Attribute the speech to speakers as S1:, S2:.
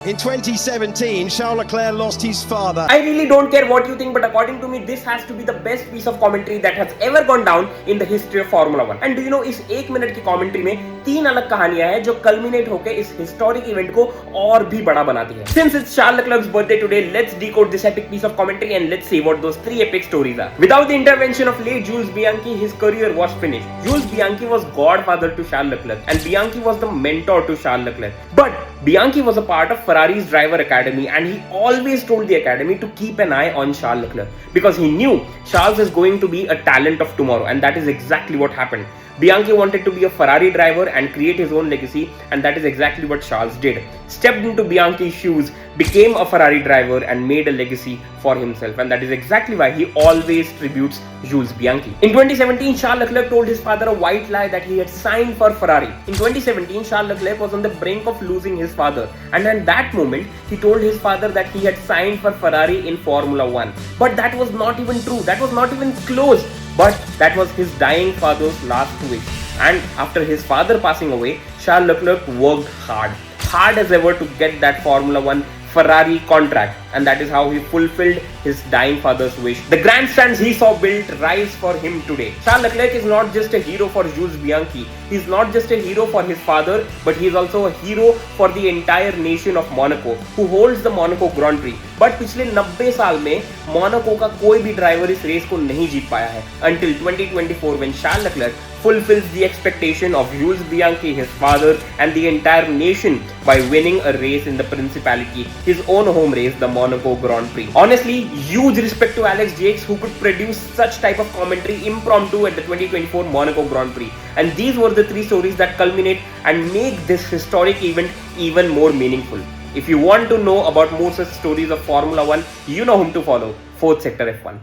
S1: In 2017, Charles Leclerc lost his father.
S2: I really don't care what you think, but according to me, this has to be the best piece of commentary that has ever gone down in the history of Formula 1. And do you know, इस 1 minute की commentary में 3 अलग कहानियां हैं जो culminate होकर इस historic event को और भी बड़ा बनाती है. Since it's Charles Leclerc's birthday today, let's decode this epic piece of commentary and let's see what those 3 epic stories are. Without the intervention of late Jules Bianchi, his career was finished. Jules Bianchi was godfather to Charles Leclerc, and Bianchi was the mentor to Charles Leclerc. But Bianchi was a part of Ferrari's driver academy, and he always told the academy to keep an eye on Charles Leclerc because he knew Charles is going to be a talent of tomorrow, and that is exactly what happened. Bianchi wanted to be a Ferrari driver and create his own legacy, and that is exactly what Charles did. Stepped into Bianchi's shoes, became a Ferrari driver and made a legacy for himself, and that is exactly why he always tributes Jules Bianchi. In 2017, Charles Leclerc told his father a white lie that he had signed for Ferrari. In 2017, Charles Leclerc was on the brink of losing his father, and at that moment, he told his father that he had signed for Ferrari in Formula 1. But that was not even true, that was not even close. But that was his dying father's last wish. And after his father passing away, Charles Leclerc worked hard as ever to get that Formula 1 Ferrari contract, and that is how he fulfilled his dying father's wish. The grandstands he saw built rise for him today. Charles Leclerc is not just a hero for Jules Bianchi, he is not just a hero for his father, but he is also a hero for the entire nation of Monaco, who holds the Monaco Grand Prix. But पिछले 90 साल में Monaco का कोई भी driver इस race को नहीं जीत पाया है until 2024 when Charles Leclerc fulfills the expectation of Jules Bianchi, his father, and the entire nation by winning a race in the Principality, his own home race, the Monaco Grand Prix. Honestly, huge respect to Alex Jakes, who could produce such type of commentary impromptu at the 2024 Monaco Grand Prix. And these were the 3 stories that culminate and make this historic event even more meaningful. If you want to know about more such stories of Formula 1, you know whom to follow. 4th Sector F1.